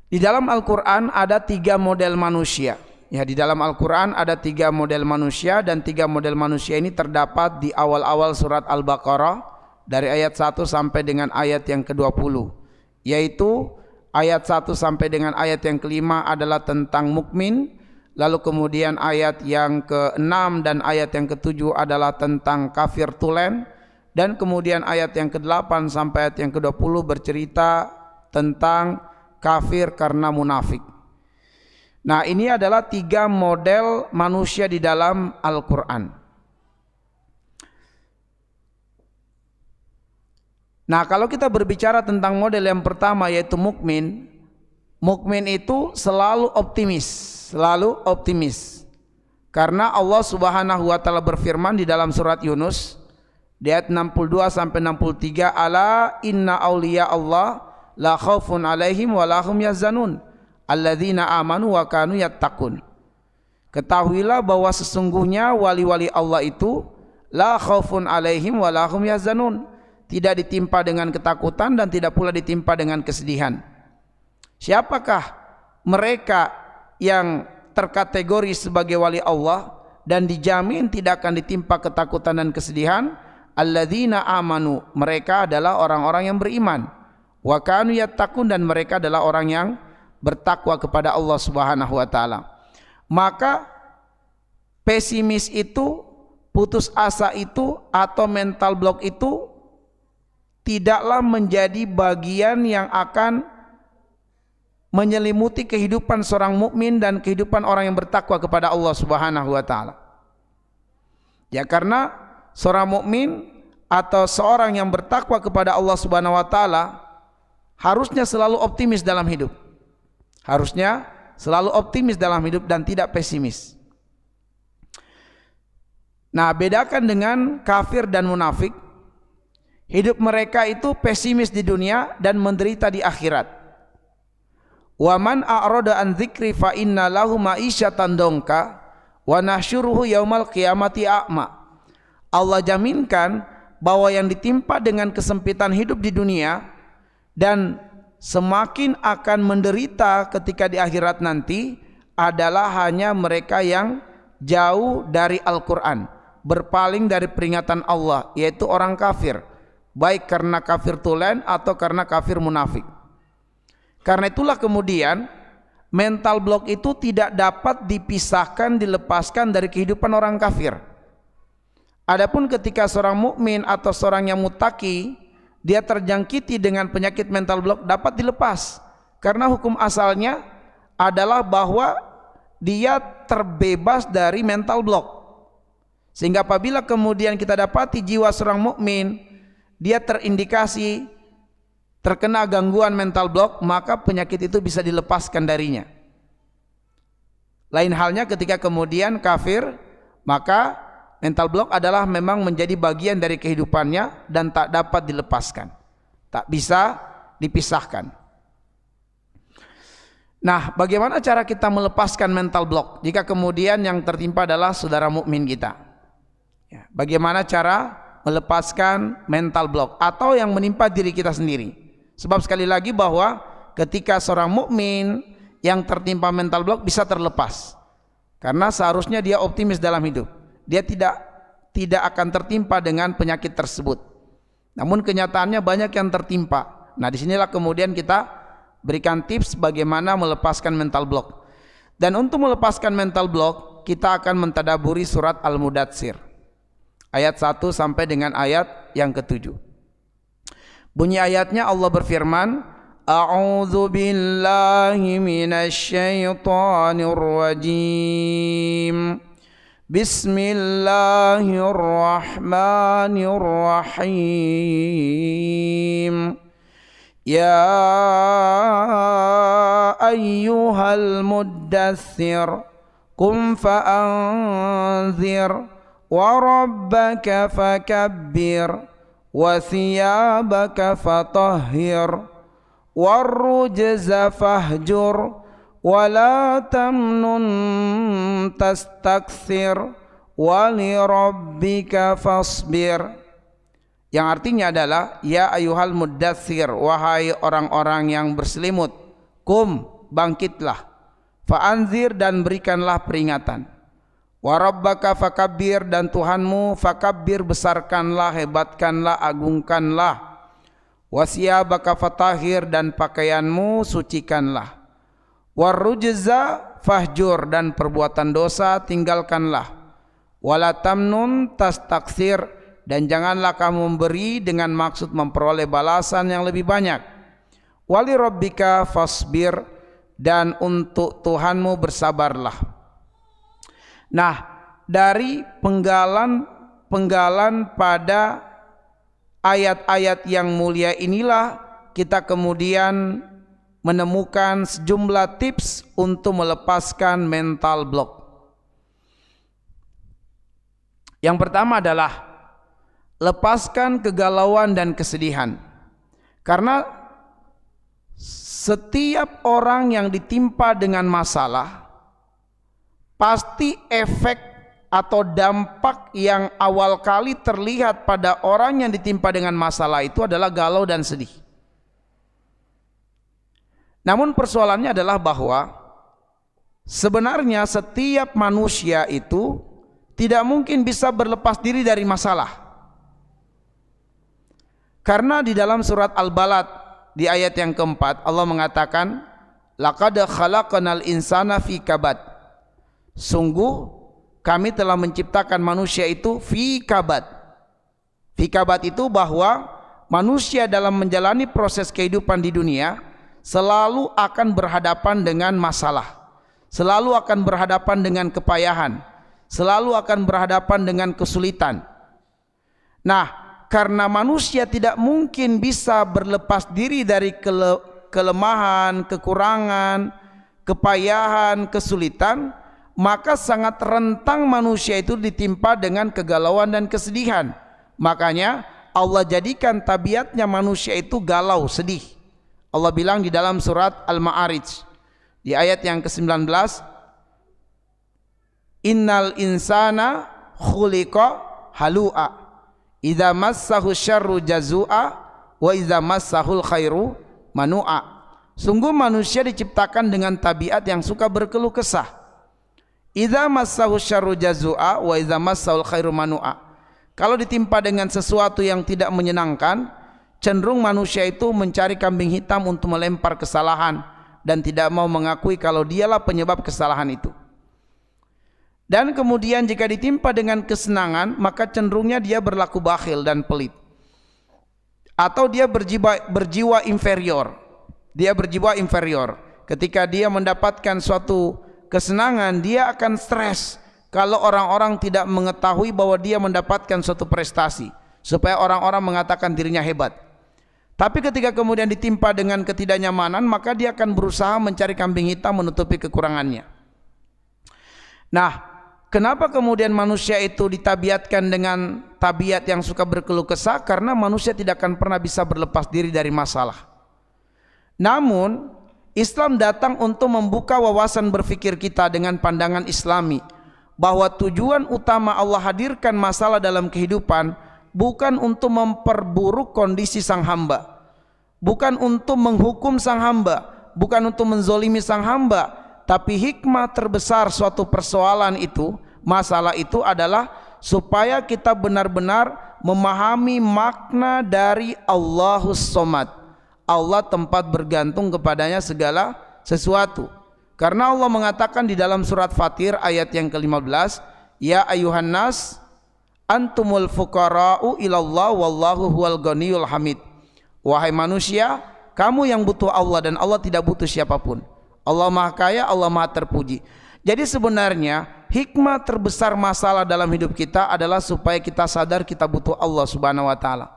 Di dalam Al-Quran ada 3 model manusia. Ya, di dalam Al-Quran ada 3 model manusia, dan 3 model manusia ini terdapat di awal-awal surat Al-Baqarah dari ayat 1 sampai dengan ayat yang ke-20, yaitu ayat 1 sampai dengan ayat yang ke-5 adalah tentang mukmin, lalu kemudian ayat yang ke-6 dan ayat yang ke-7 adalah tentang kafir tulen, dan kemudian ayat yang ke-8 sampai ayat yang ke-20 bercerita tentang kafir karena munafik. Nah, ini adalah 3 model manusia di dalam Al-Quran. Nah, kalau kita berbicara tentang model yang pertama, yaitu mukmin, mukmin itu selalu optimis. Karena Allah Subhanahu wa taala berfirman di dalam surat Yunus di ayat 62 sampai 63, ala inna auliya Allah la khaufun alaihim wa lahum yahzanun alladzina amanu wa kanu yattaqun. Ketahuilah bahwa sesungguhnya wali-wali Allah itu la khaufun alaihim wa lahum yahzanun, tidak ditimpa dengan ketakutan dan tidak pula ditimpa dengan kesedihan. Siapakah mereka yang terkategori sebagai wali Allah dan dijamin tidak akan ditimpa ketakutan dan kesedihan? Alladzina amanu, mereka adalah orang-orang yang beriman. Wa kanu yattaqun, dan mereka adalah orang yang bertakwa kepada Allah Subhanahu wa taala. Maka pesimis itu, putus asa itu, atau mental block itu tidaklah menjadi bagian yang akan menyelimuti kehidupan seorang mukmin dan kehidupan orang yang bertakwa kepada Allah Subhanahu wa taala. Ya, karena seorang mukmin atau seorang yang bertakwa kepada Allah Subhanahu wa taala harusnya selalu optimis dalam hidup. Harusnya selalu optimis dalam hidup dan tidak pesimis. Nah, bedakan dengan kafir dan munafik. Hidup mereka itu pesimis di dunia dan menderita di akhirat. Wa man a'rada an dzikri fa inna lahu ma'isyatan dongka wa nahsyuruhu yaumal qiyamati a'ma. Allah jaminkan bahwa yang ditimpa dengan kesempitan hidup di dunia dan semakin akan menderita ketika di akhirat nanti adalah hanya mereka yang jauh dari Al-Quran, berpaling dari peringatan Allah, yaitu orang kafir, baik karena kafir tulen atau karena kafir munafik. Karena itulah kemudian mental block itu tidak dapat dipisahkan, dilepaskan dari kehidupan orang kafir. Adapun ketika seorang mukmin atau seorang yang muttaqi dia terjangkiti dengan penyakit mental block, dapat dilepas, karena hukum asalnya adalah bahwa dia terbebas dari mental block. Sehingga apabila kemudian kita dapati jiwa seorang mukmin dia terindikasi terkena gangguan mental block, maka penyakit itu bisa dilepaskan darinya. Lain halnya ketika kemudian kafir, maka mental block adalah memang menjadi bagian dari kehidupannya dan tak dapat dilepaskan, tak bisa dipisahkan. Nah, bagaimana cara kita melepaskan mental block jika kemudian yang tertimpa adalah saudara mukmin kita? Ya, bagaimana cara melepaskan mental block atau yang menimpa diri kita sendiri? Sebab sekali lagi bahwa ketika seorang mukmin yang tertimpa mental block bisa terlepas, karena seharusnya dia optimis dalam hidup. Dia tidak akan tertimpa dengan penyakit tersebut. Namun kenyataannya banyak yang tertimpa. Nah, disinilah kemudian kita berikan tips bagaimana melepaskan mental block. Dan untuk melepaskan mental block, kita akan mentadaburi surat Al-Mudatsir ayat 1 sampai dengan ayat yang ke-7. Bunyi ayatnya, Allah berfirman, A'udzu billahi minasy syaithanir rajim. Bismillahirrahmanirrahim. Ya ayyuhal muddatsir qum fa'anzir wa rabbaka fakabbir wa thiyabaka fatahhir warrujza fahjur wala tamnun tastakthir walirabbika fasbir. Yang artinya adalah, ya ayuhal muddatsir, wahai orang-orang yang berselimut, kum, bangkitlah. Fa'anzir, dan berikanlah peringatan. Wa rabbaka fakabbir, dan Tuhanmu fakabbir, besarkanlah, hebatkanlah, agungkanlah. Wa siyabaka fatahhir, dan pakaianmu sucikanlah. Warrujza fahjur, dan perbuatan dosa tinggalkanlah. Wala tamnun tastaksir, dan janganlah kamu memberi dengan maksud memperoleh balasan yang lebih banyak. Wali rabbika fasbir, dan untuk Tuhanmu bersabarlah. Nah, dari penggalan pada ayat-ayat yang mulia inilah kita kemudian menemukan sejumlah tips untuk melepaskan mental block. Yang pertama adalah lepaskan kegalauan dan kesedihan. Karena setiap orang yang ditimpa dengan masalah, pasti efek atau dampak yang awal kali terlihat pada orang yang ditimpa dengan masalah itu adalah galau dan sedih. Namun persoalannya adalah bahwa sebenarnya setiap manusia itu tidak mungkin bisa berlepas diri dari masalah. Karena di dalam surat Al-Balad di ayat yang keempat Allah mengatakan, laqad khalaqnal insana fi kabad. Sungguh kami telah menciptakan manusia itu fi kabad. Fi kabad itu bahwa manusia dalam menjalani proses kehidupan di dunia selalu akan berhadapan dengan masalah, selalu akan berhadapan dengan kepayahan, selalu akan berhadapan dengan kesulitan. Nah, karena manusia tidak mungkin bisa berlepas diri dari kelemahan, kekurangan, kepayahan, kesulitan, maka sangat rentang manusia itu ditimpa dengan kegalauan dan kesedihan. Makanya Allah jadikan tabiatnya manusia itu galau, sedih. Allah bilang di dalam surat Al-Ma'arij di ayat yang ke-19, innal insana khuliqa halu'a idza massahu syarru jazua wa idza massahul khairu manu'a. Sungguh manusia diciptakan dengan tabiat yang suka berkeluh kesah. Idza massahu syarru jazua wa idza massahul khairu manu'a. Kalau ditimpa dengan sesuatu yang tidak menyenangkan, cenderung manusia itu mencari kambing hitam untuk melempar kesalahan dan tidak mau mengakui kalau dialah penyebab kesalahan itu. Dan kemudian jika ditimpa dengan kesenangan, maka cenderungnya dia berlaku bakhil dan pelit. Atau dia berjiwa inferior. Dia berjiwa inferior. Ketika dia mendapatkan suatu kesenangan, dia akan stres kalau orang-orang tidak mengetahui bahwa dia mendapatkan suatu prestasi, supaya orang-orang mengatakan dirinya hebat. Tapi ketika kemudian ditimpa dengan ketidaknyamanan, maka dia akan berusaha mencari kambing hitam menutupi kekurangannya. Nah, kenapa kemudian manusia itu ditabiatkan dengan tabiat yang suka berkeluh kesah? Karena manusia tidak akan pernah bisa berlepas diri dari masalah. Namun Islam datang untuk membuka wawasan berfikir kita dengan pandangan Islami, bahwa tujuan utama Allah hadirkan masalah dalam kehidupan bukan untuk memperburuk kondisi sang hamba, bukan untuk menghukum sang hamba, bukan untuk menzolimi sang hamba, tapi hikmah terbesar suatu persoalan itu, masalah itu adalah supaya kita benar-benar memahami makna dari Allahus Somad, Allah tempat bergantung kepadanya segala sesuatu. Karena Allah mengatakan di dalam surat Fatir ayat yang ke-15, ya ayuhan nas antumul fuqara'u ilallah wallahu huwal ghaniyul hamid. Wahai manusia, kamu yang butuh Allah dan Allah tidak butuh siapapun. Allah Maha Kaya, Allah Maha Terpuji. Jadi sebenarnya hikmah terbesar masalah dalam hidup kita adalah supaya kita sadar kita butuh Allah Subhanahu wa taala.